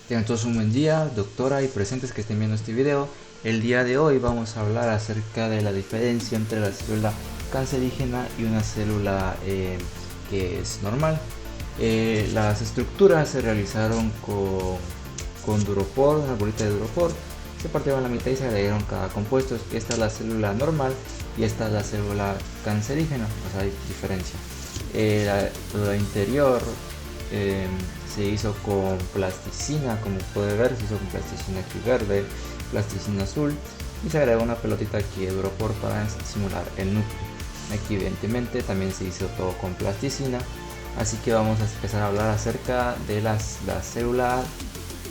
Tengan todos un buen día, doctora y presentes que estén viendo este video. El día de hoy vamos a hablar acerca de la diferencia entre la célula cancerígena y una célula que es normal. Las estructuras se realizaron con duropor, una bolita de duropor. Se partieron a la mitad y se agregaron cada compuesto. Esta es la célula normal y esta es la célula cancerígena, o sea, hay diferencia. La interior se hizo con plasticina, como puede ver, se hizo con plasticina aquí verde, plasticina azul, y se agregó una pelotita aquí de duropor para simular el núcleo. Aquí evidentemente también se hizo todo con plasticina, así que vamos a empezar a hablar acerca de la célula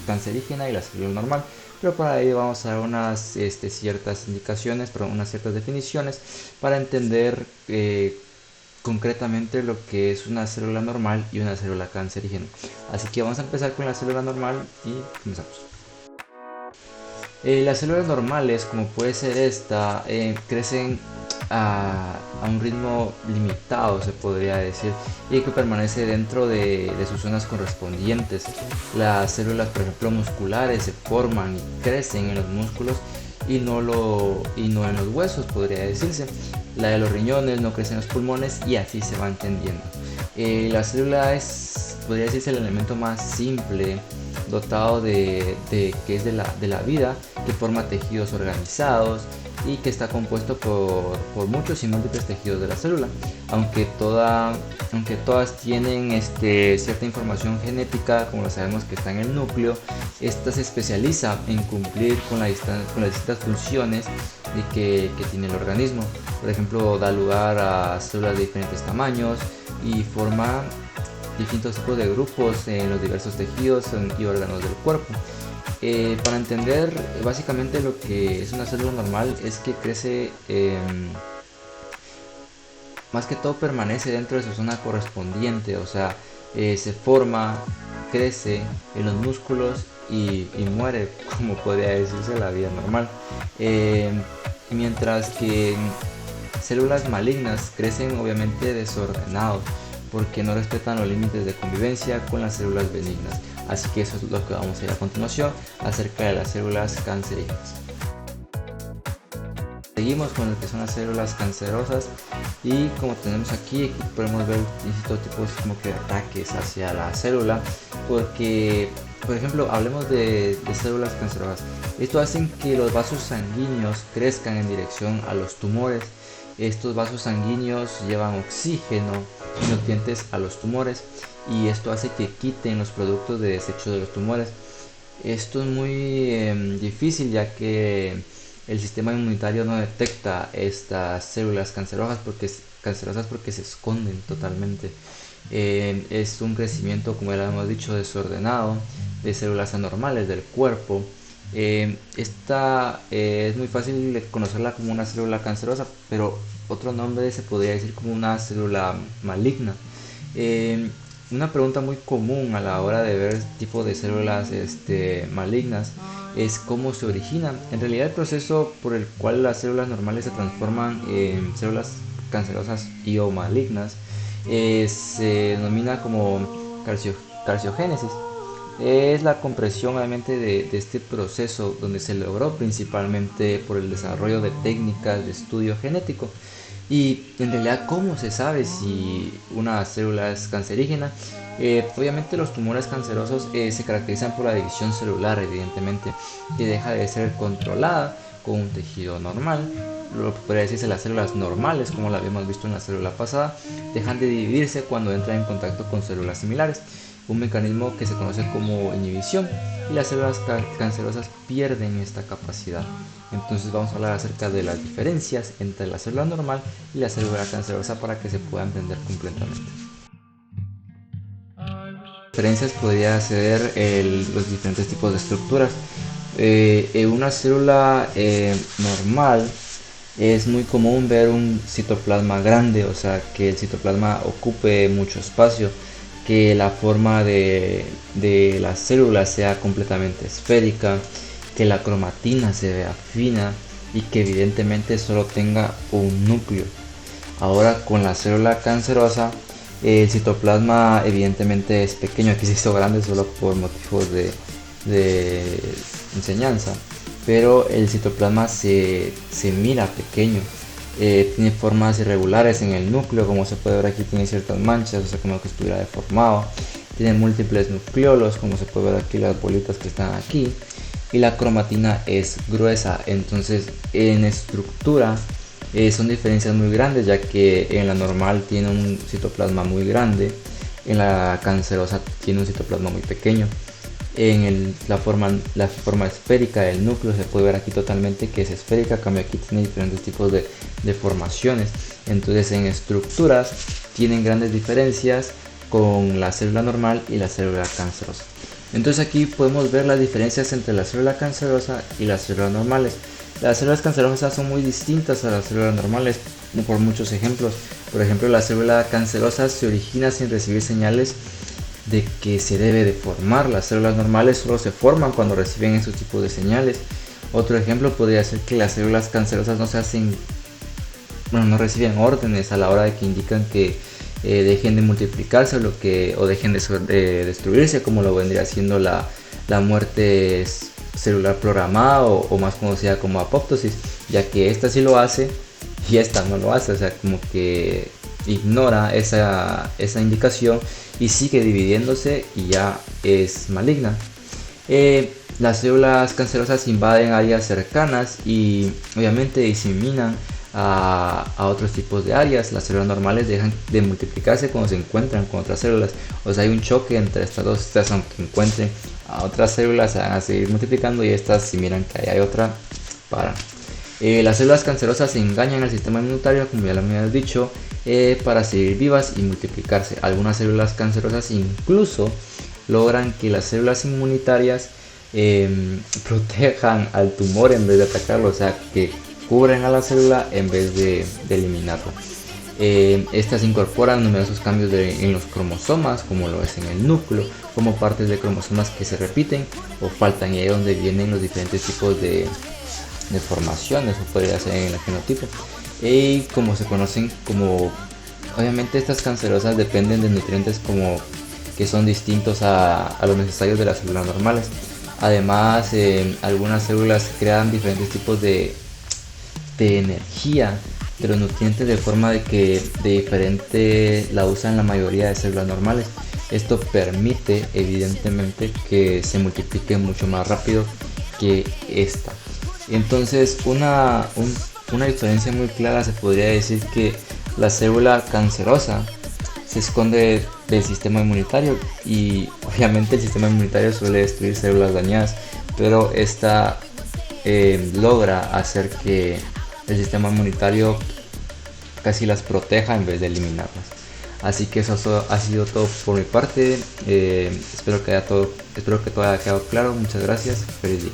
cancerígena y la célula normal. Pero para ello vamos a dar unas ciertas indicaciones, unas ciertas definiciones para entender concretamente lo que es una célula normal y una célula cancerígena. Así que vamos a empezar con la célula normal y comenzamos. Las células normales, como puede ser esta, crecen a un ritmo limitado, se podría decir, y que permanece dentro de sus zonas correspondientes. Las células, por ejemplo, musculares, se forman y crecen en los músculos y no en los huesos, podría decirse. La de los riñones no crece en los pulmones y así se va entendiendo. La célula podría decirse el elemento más simple dotado que es de la vida, que forma tejidos organizados y que está compuesto por muchos y múltiples tejidos de la célula, aunque todas tienen cierta información genética, como lo sabemos que está en el núcleo. Esta se especializa en cumplir con las distintas funciones que tiene el organismo. Por ejemplo, da lugar a células de diferentes tamaños y forma distintos tipos de grupos en los diversos tejidos y órganos del cuerpo. Para entender básicamente lo que es una célula normal, es que crece, más que todo permanece dentro de su zona correspondiente, o sea, se forma, crece en los músculos y muere, como podría decirse, la vida normal. Mientras que células malignas crecen obviamente desordenados, porque no respetan los límites de convivencia con las células benignas. Así que eso es lo que vamos a ir a continuación acerca de las células cancerígenas. Seguimos con lo que son las células cancerosas, y como tenemos aquí podemos ver distintos tipos como que de ataques hacia la célula, porque por ejemplo hablemos de células cancerosas. Esto hace que los vasos sanguíneos crezcan en dirección a los tumores. Estos vasos sanguíneos llevan oxígeno y nutrientes a los tumores, y esto hace que quiten los productos de desecho de los tumores. Esto es muy difícil, ya que el sistema inmunitario no detecta estas células cancerosas porque se esconden totalmente. Es un crecimiento, como ya lo hemos dicho, desordenado de células anormales del cuerpo. Esta es muy fácil conocerla como una célula cancerosa, pero otro nombre se podría decir como una célula maligna. Una pregunta muy común a la hora de ver tipo de células malignas es cómo se originan. En realidad, el proceso por el cual las células normales se transforman en células cancerosas y o malignas se denomina como carciogénesis. Es la compresión obviamente de este proceso, donde se logró principalmente por el desarrollo de técnicas de estudio genético. Y en realidad, ¿cómo se sabe si una célula es cancerígena? Obviamente los tumores cancerosos se caracterizan por la división celular, evidentemente, que deja de ser controlada con un tejido normal. Lo que podría decirse, las células normales, como lo habíamos visto en la célula pasada, dejan de dividirse cuando entran en contacto con células similares, un mecanismo que se conoce como inhibición, y las células cancerosas pierden esta capacidad. Entonces vamos a hablar acerca de las diferencias entre la célula normal y la célula cancerosa para que se pueda entender completamente. Diferencias podría ser los diferentes tipos de estructuras. En una célula normal es muy común ver un citoplasma grande, o sea, que el citoplasma ocupe mucho espacio, que la forma de la célula sea completamente esférica, que la cromatina se vea fina y que evidentemente solo tenga un núcleo. Ahora, con la célula cancerosa, el citoplasma evidentemente es pequeño. Aquí se hizo grande solo por motivos de enseñanza, pero el citoplasma se mira pequeño. Tiene formas irregulares en el núcleo, como se puede ver aquí tiene ciertas manchas, o sea, como que estuviera deformado. Tiene múltiples nucleolos, como se puede ver aquí las bolitas que están aquí, y la cromatina es gruesa. Entonces en estructura son diferencias muy grandes, ya que en la normal tiene un citoplasma muy grande, en la cancerosa tiene un citoplasma muy pequeño. En la forma esférica del núcleo se puede ver aquí totalmente que es esférica, a cambio aquí tiene diferentes tipos de formaciones. Entonces en estructuras tienen grandes diferencias con la célula normal y la célula cancerosa. Entonces aquí podemos ver las diferencias entre la célula cancerosa y las células normales. Las células cancerosas son muy distintas a las células normales por muchos ejemplos. Por ejemplo, la célula cancerosa se origina sin recibir señales de que se debe de formar. Las células normales solo se forman cuando reciben esos tipos de señales. Otro ejemplo podría ser que las células cancerosas no reciben órdenes a la hora de que indican que dejen de multiplicarse o dejen de destruirse, como lo vendría siendo la muerte celular programada o más conocida como apoptosis, ya que esta sí lo hace y esta no lo hace, o sea, como que ignora esa indicación y sigue dividiéndose y ya es maligna. Las células cancerosas invaden áreas cercanas y obviamente diseminan a otros tipos de áreas. Las células normales dejan de multiplicarse cuando se encuentran con otras células, o sea, hay un choque entre estas dos. Estas, aunque encuentren a otras células, se van a seguir multiplicando, y estas, si miran que ahí hay otra, paran. Las células cancerosas engañan al sistema inmunitario, como ya lo habíamos dicho, para seguir vivas y multiplicarse. Algunas células cancerosas incluso logran que las células inmunitarias protejan al tumor en vez de atacarlo, o sea, que cubren a la célula en vez de eliminarla. Estas incorporan numerosos cambios en los cromosomas, como lo es en el núcleo, como partes de cromosomas que se repiten o faltan, y ahí es donde vienen los diferentes tipos de formaciones, o podría ser en el genotipo, y como se conocen como, obviamente estas cancerosas dependen de nutrientes como que son distintos a los necesarios de las células normales. Además, algunas células crean diferentes tipos de energía de los nutrientes, de forma de que de diferente la usan la mayoría de células normales. Esto permite evidentemente que se multiplique mucho más rápido que esta. Entonces una diferencia muy clara se podría decir que la célula cancerosa se esconde del sistema inmunitario, y obviamente el sistema inmunitario suele destruir células dañadas, pero esta logra hacer que el sistema inmunitario casi las proteja en vez de eliminarlas. Así que eso ha sido todo por mi parte. Espero que todo haya quedado claro. Muchas gracias. Feliz día.